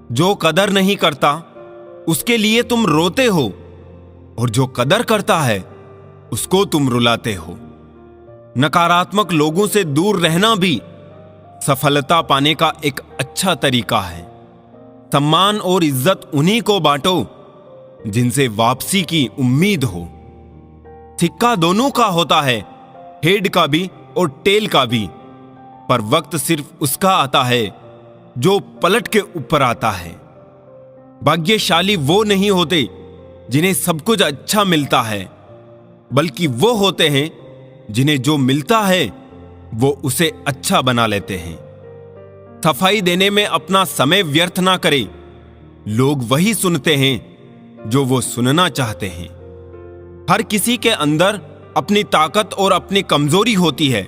जो कदर नहीं करता उसके लिए तुम रोते हो, और जो कदर करता है उसको तुम रुलाते हो। नकारात्मक लोगों से दूर रहना भी सफलता पाने का एक अच्छा तरीका है। सम्मान और इज्जत उन्हीं को बांटो जिनसे वापसी की उम्मीद हो। सिक्का दोनों का होता है, हेड का भी और टेल का भी, पर वक्त सिर्फ उसका आता है जो पलट के ऊपर आता है। भाग्यशाली वो नहीं होते जिन्हें सब कुछ अच्छा मिलता है, बल्कि वो होते हैं जिन्हें जो मिलता है वो उसे अच्छा बना लेते हैं। सफाई देने में अपना समय व्यर्थ ना करें। लोग वही सुनते हैं जो वो सुनना चाहते हैं। हर किसी के अंदर अपनी ताकत और अपनी कमजोरी होती है।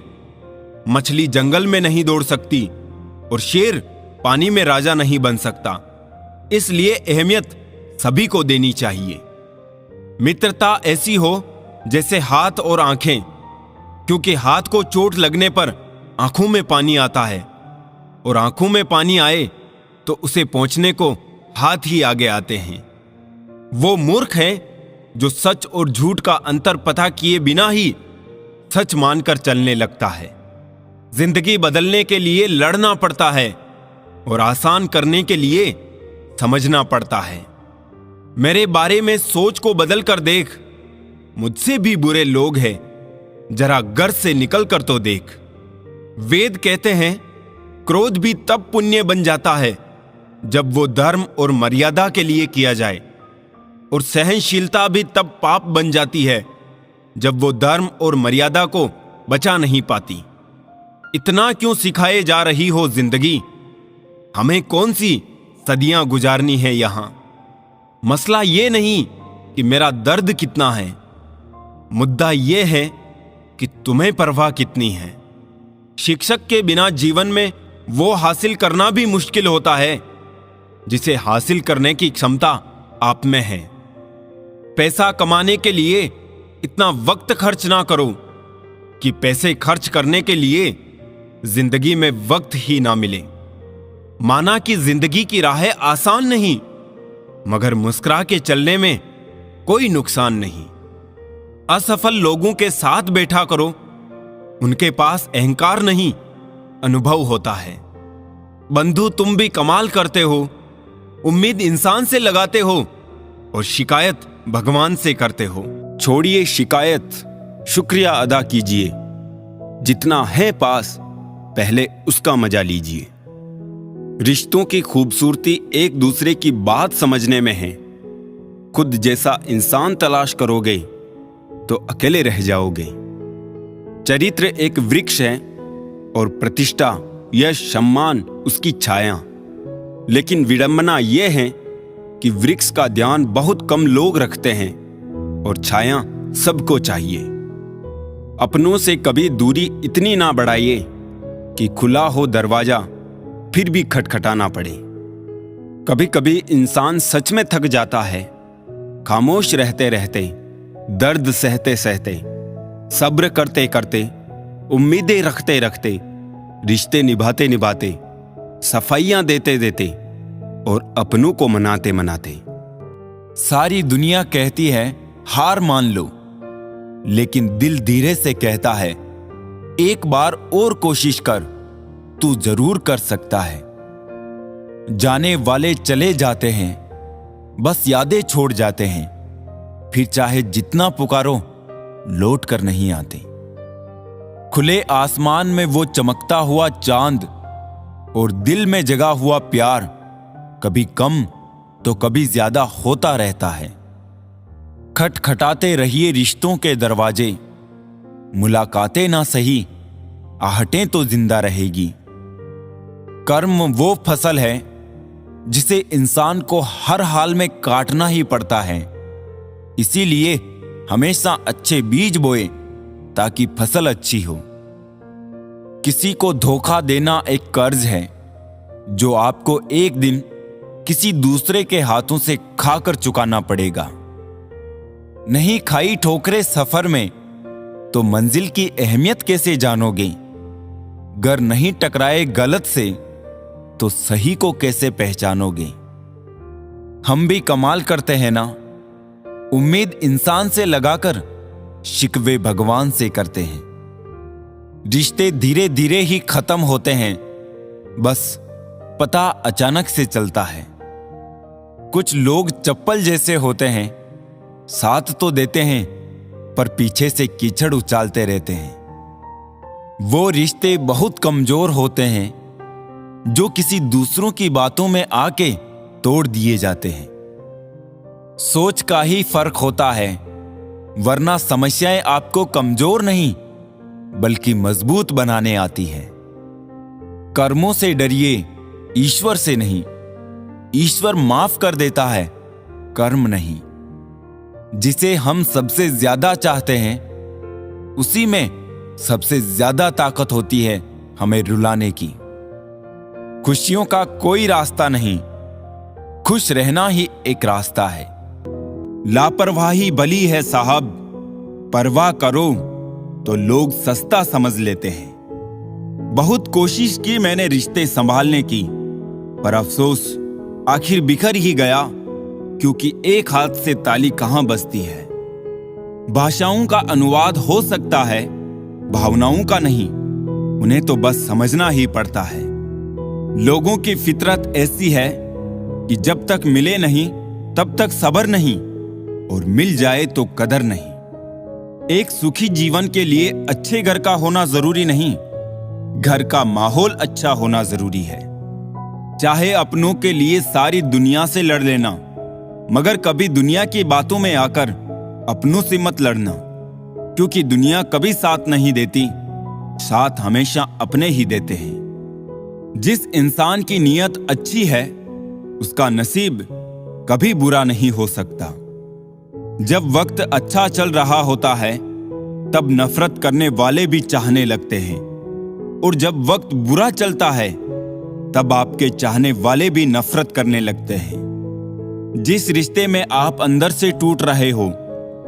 मछली जंगल में नहीं दौड़ सकती और शेर पानी में राजा नहीं बन सकता। इसलिए अहमियत सभी को देनी चाहिए। मित्रता ऐसी हो जैसे हाथ और आंखें, क्योंकि हाथ को चोट लगने पर आंखों में पानी आता है, और आंखों में पानी आए तो उसे पहुंचने को हाथ ही आगे आते हैं। वो मूर्ख है जो सच और झूठ का अंतर पता किए बिना ही सच मानकर चलने लगता है। जिंदगी बदलने के लिए लड़ना पड़ता है और आसान करने के लिए समझना पड़ता है। मेरे बारे में सोच को बदल कर देख, मुझसे भी बुरे लोग हैं, जरा घर से निकल कर तो देख। वेद कहते हैं क्रोध भी तब पुण्य बन जाता है जब वो धर्म और मर्यादा के लिए किया जाए, और सहनशीलता भी तब पाप बन जाती है जब वो धर्म और मर्यादा को बचा नहीं पाती। इतना क्यों सिखाए जा रही हो जिंदगी? हमें कौन सी सदियां गुजारनी है यहां? मसला ये नहीं कि मेरा दर्द कितना है, मुद्दा ये है कि तुम्हें परवाह कितनी है। शिक्षक के बिना जीवन में वो हासिल करना भी मुश्किल होता है जिसे हासिल करने की क्षमता आप में है। पैसा कमाने के लिए इतना वक्त खर्च ना करो कि पैसे खर्च करने के लिए जिंदगी में वक्त ही ना मिले। माना कि जिंदगी की राहें आसान नहीं, मगर मुस्कुरा के चलने में कोई नुकसान नहीं। असफल लोगों के साथ बैठा करो, उनके पास अहंकार नहीं, अनुभव होता है। बंधु तुम भी कमाल करते हो, उम्मीद इंसान से लगाते हो और शिकायत भगवान से करते हो। छोड़िए शिकायत, शुक्रिया अदा कीजिए। जितना है पास पहले उसका मजा लीजिए। रिश्तों की खूबसूरती एक दूसरे की बात समझने में है। खुद जैसा इंसान तलाश करोगे तो अकेले रह जाओगे। चरित्र एक वृक्ष है और प्रतिष्ठा, यश, सम्मान उसकी छाया। लेकिन विडंबना यह है कि वृक्ष का ध्यान बहुत कम लोग रखते हैं और छाया सबको चाहिए। अपनों से कभी दूरी इतनी ना बढ़ाइए कि खुला हो दरवाजा फिर भी खटखटाना पड़े। कभी कभी इंसान सच में थक जाता है। खामोश रहते रहते, दर्द सहते सहते, सब्र करते करते, उम्मीदें रखते रखते, रिश्ते निभाते निभाते, सफाइयां देते देते और अपनों को मनाते मनाते। सारी दुनिया कहती है हार मान लो, लेकिन दिल धीरे से कहता है एक बार और कोशिश कर, तू जरूर कर सकता है। जाने वाले चले जाते हैं, बस यादें छोड़ जाते हैं, फिर चाहे जितना पुकारो लौट कर नहीं आते। खुले आसमान में वो चमकता हुआ चांद और दिल में जगा हुआ प्यार कभी कम तो कभी ज्यादा होता रहता है। खटखटाते रहिए रिश्तों के दरवाजे, मुलाकातें ना सही, आहटें तो जिंदा रहेगी। कर्म वो फसल है जिसे इंसान को हर हाल में काटना ही पड़ता है। इसीलिए हमेशा अच्छे बीज बोए ताकि फसल अच्छी हो। किसी को धोखा देना एक कर्ज है जो आपको एक दिन किसी दूसरे के हाथों से खाकर चुकाना पड़ेगा। नहीं खाई ठोकरें सफर में तो मंजिल की अहमियत कैसे जानोगे? गर नहीं टकराए गलत से तो सही को कैसे पहचानोगे? हम भी कमाल करते हैं ना। उम्मीद इंसान से लगाकर शिकवे भगवान से करते हैं। रिश्ते धीरे धीरे ही खत्म होते हैं, बस पता अचानक से चलता है। कुछ लोग चप्पल जैसे होते हैं, साथ तो देते हैं पर पीछे से कीचड़ उछालते रहते हैं। वो रिश्ते बहुत कमजोर होते हैं जो किसी दूसरों की बातों में आके तोड़ दिए जाते हैं। सोच का ही फर्क होता है, वरना समस्याएं आपको कमजोर नहीं बल्कि मजबूत बनाने आती हैं। कर्मों से डरिए, ईश्वर से नहीं। ईश्वर माफ कर देता है, कर्म नहीं। जिसे हम सबसे ज्यादा चाहते हैं उसी में सबसे ज्यादा ताकत होती है हमें रुलाने की। खुशियों का कोई रास्ता नहीं, खुश रहना ही एक रास्ता है। लापरवाही भली है साहब, परवाह करो तो लोग सस्ता समझ लेते हैं। बहुत कोशिश की मैंने रिश्ते संभालने की, पर अफसोस आखिर बिखर ही गया, क्योंकि एक हाथ से ताली कहां बजती है। भाषाओं का अनुवाद हो सकता है, भावनाओं का नहीं। उन्हें तो बस समझना ही पड़ता है। लोगों की फितरत ऐसी है कि जब तक मिले नहीं तब तक सब्र नहीं, और मिल जाए तो कदर नहीं। एक सुखी जीवन के लिए अच्छे घर का होना जरूरी नहीं, घर का माहौल अच्छा होना जरूरी है। चाहे अपनों के लिए सारी दुनिया से लड़ लेना, मगर कभी दुनिया की बातों में आकर अपनों से मत लड़ना, क्योंकि दुनिया कभी साथ नहीं देती, साथ हमेशा अपने ही देते हैं। जिस इंसान की नीयत अच्छी है उसका नसीब कभी बुरा नहीं हो सकता। जब वक्त अच्छा चल रहा होता है तब नफरत करने वाले भी चाहने लगते हैं, और जब वक्त बुरा चलता है तब आपके चाहने वाले भी नफरत करने लगते हैं। जिस रिश्ते में आप अंदर से टूट रहे हो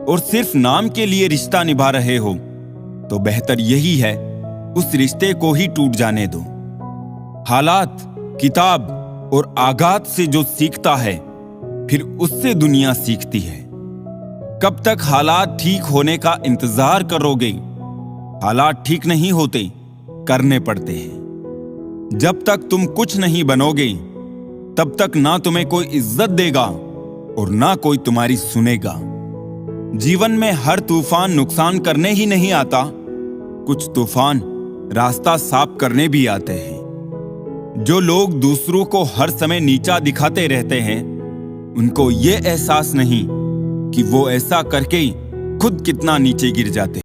और सिर्फ नाम के लिए रिश्ता निभा रहे हो, तो बेहतर यही है उस रिश्ते को ही टूट जाने दो। हालात, किताब और आघात से जो सीखता है फिर उससे दुनिया सीखती है। कब तक हालात ठीक होने का इंतजार करोगे? हालात ठीक नहीं होते, करने पड़ते हैं। जब तक तुम कुछ नहीं बनोगे तब तक ना तुम्हें कोई इज्जत देगा और ना कोई तुम्हारी सुनेगा। जीवन में हर तूफान नुकसान करने ही नहीं आता, कुछ तूफान रास्ता साफ करने भी आते हैं। जो लोग दूसरों को हर समय नीचा दिखाते रहते हैं, उनको ये एहसास नहीं कि वो ऐसा करके खुद कितना नीचे गिर जाते हैं।